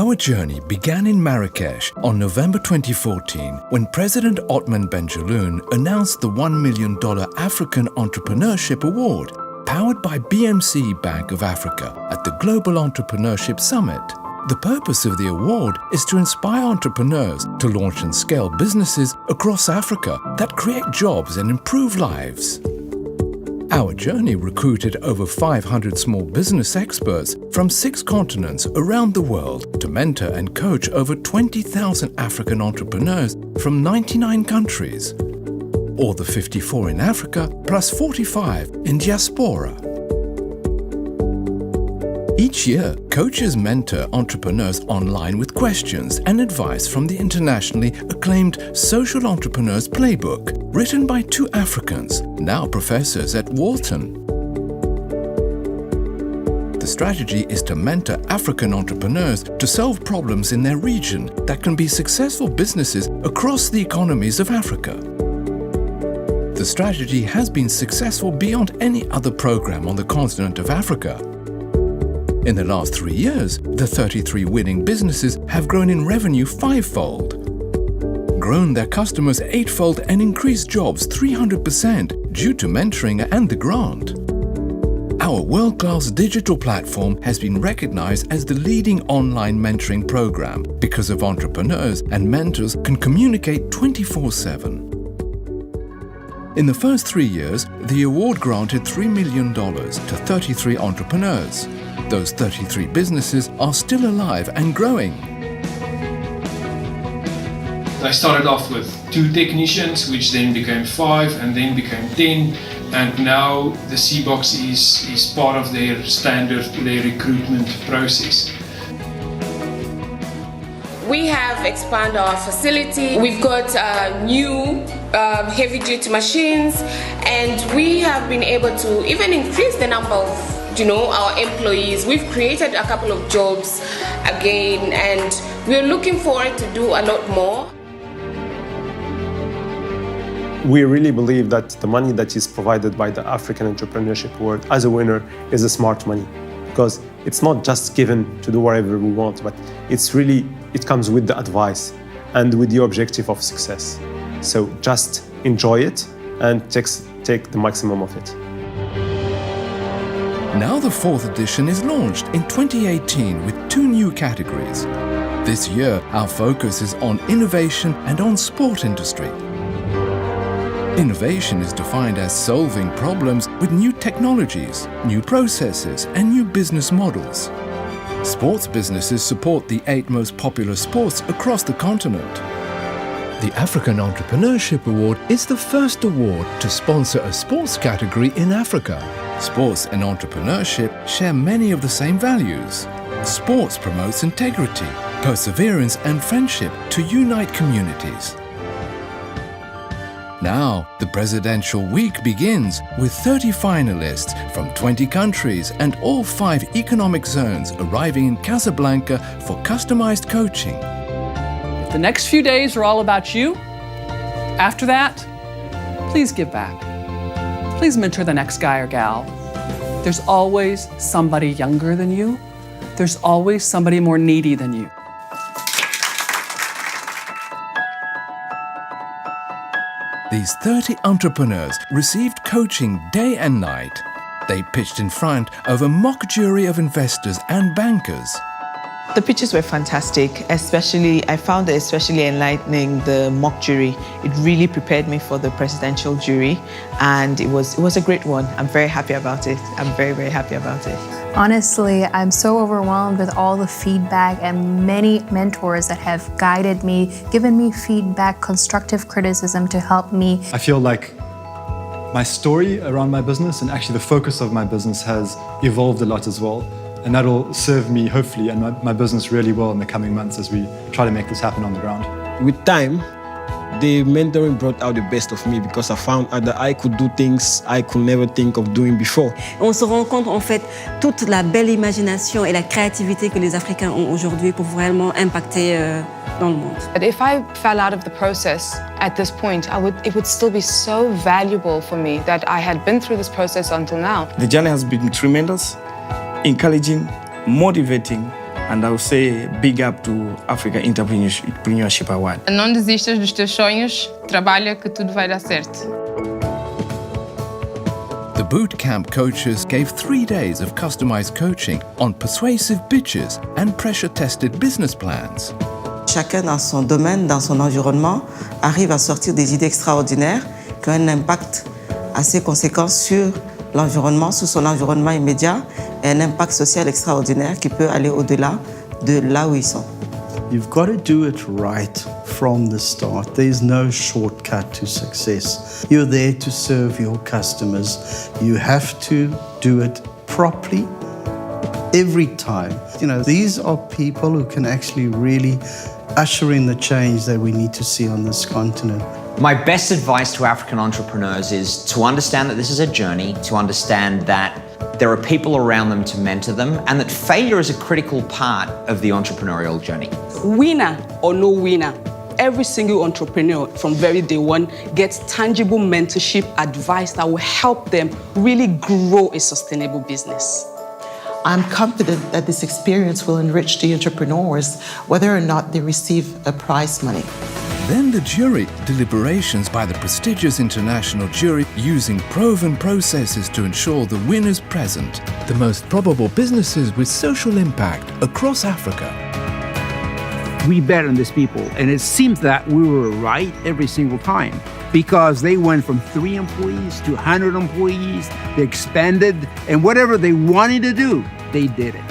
Our journey began in Marrakesh on November 2014 when President Othman Benjelloun announced the $1 million African Entrepreneurship Award, powered by BMC Bank of Africa at the Global Entrepreneurship Summit. The purpose of the award is to inspire entrepreneurs to launch and scale businesses across Africa that create jobs and improve lives. Our journey recruited over 500 small business experts from 6 continents around the world to mentor and coach over 20,000 African entrepreneurs from 99 countries, or the 54 in Africa plus 45 in diaspora. Each year, coaches mentor entrepreneurs online with questions and advice from the internationally acclaimed Social Entrepreneurs Playbook, written by 2 Africans, now professors at Walton. The strategy is to mentor African entrepreneurs to solve problems in their region that can be successful businesses across the economies of Africa. The strategy has been successful beyond any other program on the continent of Africa. In the last 3 years, the 33 winning businesses have grown in revenue 5-fold, grown their customers 8-fold and increased jobs 300% due to mentoring and the grant. Our world-class digital platform has been recognized as the leading online mentoring program because of entrepreneurs and mentors can communicate 24/7. In the first 3 years, the award granted $3 million to 33 entrepreneurs. Those 33 businesses are still alive and growing. I started off with 2 technicians, which then became 5 and then became 10. And now the C-Box is part of their standard, their recruitment process. We have expanded our facility. We've got new heavy-duty machines, and we have been able to even increase the number of our employees. We've created a couple of jobs again, and we're looking forward to do a lot more. We really believe that the money that is provided by the African Entrepreneurship Award as a winner is a smart money, because it's not just given to do whatever we want, but it comes with the advice and with the objective of success. So just enjoy it and take the maximum of it. Now the 4th edition is launched in 2018 with 2 new categories. This year, our focus is on innovation and on sport industry. Innovation is defined as solving problems with new technologies, new processes, and new business models. Sports businesses support the 8 most popular sports across the continent. The African Entrepreneurship Award is the first award to sponsor a sports category in Africa. Sports and entrepreneurship share many of the same values. Sports promotes integrity, perseverance, and friendship to unite communities. Now, the presidential week begins with 30 finalists from 20 countries and all 5 economic zones arriving in Casablanca for customized coaching. If the next few days are all about you, after that, please give back. Please mentor the next guy or gal. There's always somebody younger than you. There's always somebody more needy than you. These 30 entrepreneurs received coaching day and night. They pitched in front of a mock jury of investors and bankers. The pitches were fantastic, I found it especially enlightening, the mock jury. It really prepared me for the presidential jury, and it was a great one. I'm very happy about it. I'm very, very happy about it. Honestly, I'm so overwhelmed with all the feedback and many mentors that have guided me, given me feedback, constructive criticism to help me. I feel like my story around my business and actually the focus of my business has evolved a lot as well. And that'll serve me, hopefully, and my business really well in the coming months as we try to make this happen on the ground. With time, the mentoring brought out the best of me because I found out that I could do things I could never think of doing before. On se rend compte en fait toute la belle imagination et la créativité que les Africains ont aujourd'hui pour vraiment impacter dans le monde. But if I fell out of the process at this point, it would still be so valuable for me that I had been through this process until now. The journey has been tremendous, encouraging, motivating, And I would say big up to African Entrepreneurship Award. Não desistas dos teus sonhos, trabalha que tudo vai dar certo. The boot camp coaches gave 3 days of customized coaching on persuasive pitches and pressure-tested business plans. Chacun dans son domaine, dans son environnement, arrive à sortir des idées extraordinaires qui ont un impact assez conséquent sur l'environnement, sur son environnement immédiat, et un impact social extraordinaire qui peut aller au-delà de là où ils sont. You've got to do it right from the start. There's no shortcut to success. You're there to serve your customers. You have to do it properly every time. You know, these are people who can actually really usher in the change that we need to see on this continent. My best advice to African entrepreneurs is to understand that this is a journey, to understand that there are people around them to mentor them, and that failure is a critical part of the entrepreneurial journey. Winner or no winner, every single entrepreneur from very day one gets tangible mentorship advice that will help them really grow a sustainable business. I'm confident that this experience will enrich the entrepreneurs, whether or not they receive a prize money. Then the jury deliberations by the prestigious international jury using proven processes to ensure the winners present, the most probable businesses with social impact across Africa. We bet on these people, and it seems that we were right every single time because they went from 3 employees to 100 employees, they expanded, and whatever they wanted to do, they did it.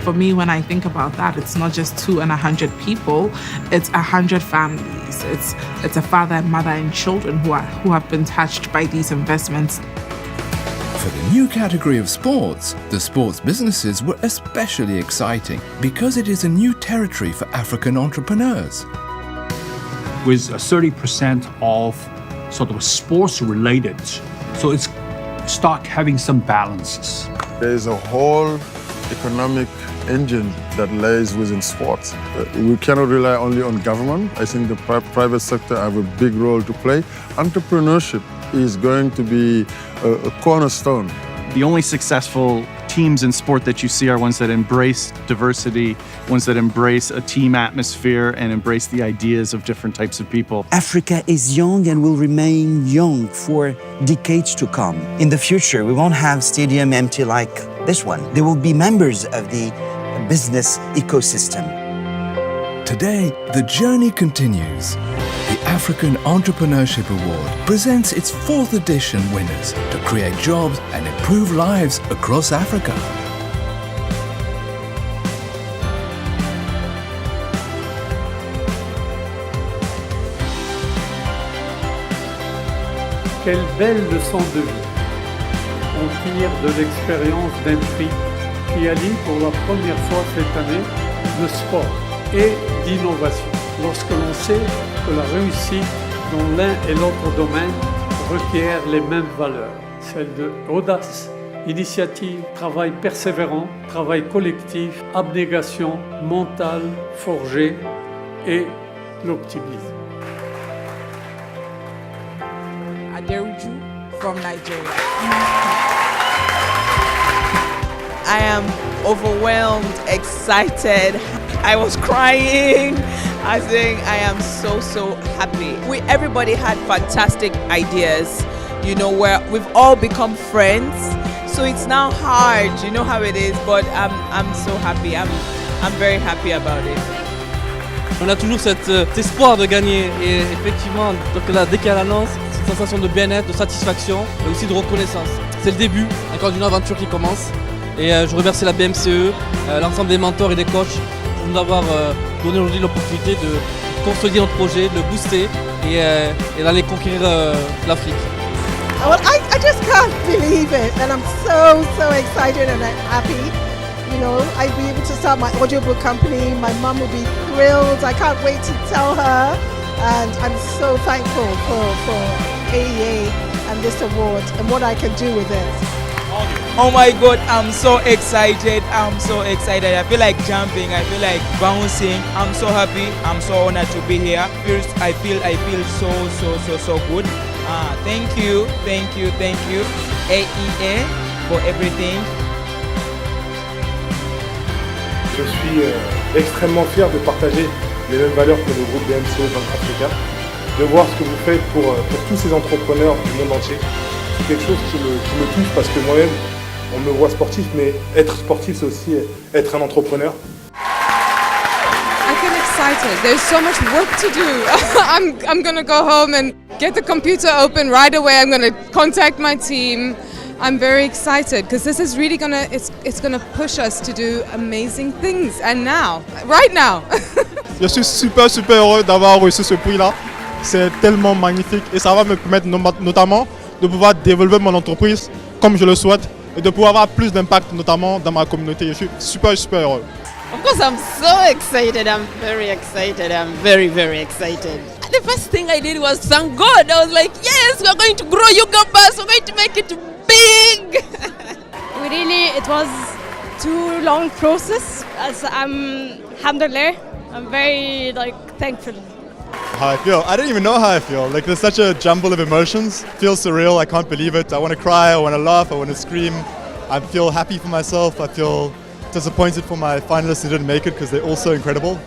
For me, when I think about that, it's not just 2 and 100 people, it's 100 families. It's a father and mother and children who have been touched by these investments. For the new category of sports, the sports businesses were especially exciting because it is a new territory for African entrepreneurs. With 30% of sort of sports related, so it's start having some balances. There's a whole economic engine that lays within sports. We cannot rely only on government. I think the private sector have a big role to play. Entrepreneurship is going to be a cornerstone. The only successful teams in sport that you see are ones that embrace diversity, ones that embrace a team atmosphere and embrace the ideas of different types of people. Africa is young and will remain young for decades to come. In the future, we won't have stadium empty like this one. They will be members of the business ecosystem. Today, the journey continues. The African Entrepreneurship Award presents its 4th edition winners to create jobs and improve lives across Africa. Quelle belle leçon de vie. On tire de l'expérience d'un prix qui allie pour la première fois cette année le sport et l'innovation. Lorsque l'on sait que la réussite dans l'un et l'autre domaine requiert les mêmes valeurs, celles de audace, initiative, travail persévérant, travail collectif, abnégation mentale forgée et l'optimisme. Aderuju from Nigeria. I am overwhelmed, excited. I was crying. I think I am so happy. Everybody had fantastic ideas, you know, where we've all become friends. So it's now hard, you know how it is, but I'm so happy. I'm very happy about it. On a toujours cet espoir de gagner et effectivement, donc là, dès qu'il y a l'annonce, c'est une sensation de bien-être, de satisfaction et aussi de reconnaissance. C'est le début, encore d'une aventure qui commence. Et je remercie la BMCE, l'ensemble des mentors et des coachs pour nous avoir donné aujourd'hui l'opportunité de consolider notre projet, de le booster et d'aller conquérir l'Afrique. Well, I just can't believe it, and I'm so excited and happy. You know, I'd be able to start my audiobook company. My mum will be thrilled. I can't wait to tell her, and I'm so thankful for AEA and this award and what I can do with it. Oh my God, I'm so excited. I'm so excited. I feel like jumping. I feel like bouncing. I'm so happy. I'm so honored to be here. I feel so good. Thank you, AEA for everything. Je suis extrêmement fier de partager les mêmes valeurs que le groupe BMC Banque Africa, de voir ce que vous faites pour tous ces entrepreneurs du monde entier. C'est quelque chose qui me touche parce que moi-même, on me voit sportif, mais être sportif, c'est aussi être un entrepreneur. I feel excited. There's so much work to do. I'm going to go home and get the computer open right away. I'm going to contact my team. I'm very excited because this is really it's gonna push us to do amazing things. And now, right now. Je suis super heureux d'avoir reçu ce prix-là. C'est tellement magnifique et ça va me permettre notamment de pouvoir développer mon entreprise comme je le souhaite et de pouvoir avoir plus d'impact notamment dans ma communauté. Je suis super heureux. Of course, I'm so excited. I'm very excited. I'm very excited. The first thing I did was thank God. I was like, yes, we're going to grow Yuga Bus. We're going to make it big. It was too long process. As alhamdulillah, I'm very thankful. How I feel? I don't even know how I feel. Like there's such a jumble of emotions. It feels surreal. I can't believe it. I want to cry. I want to laugh. I want to scream. I feel happy for myself. I feel disappointed for my finalists who didn't make it because they're all so incredible.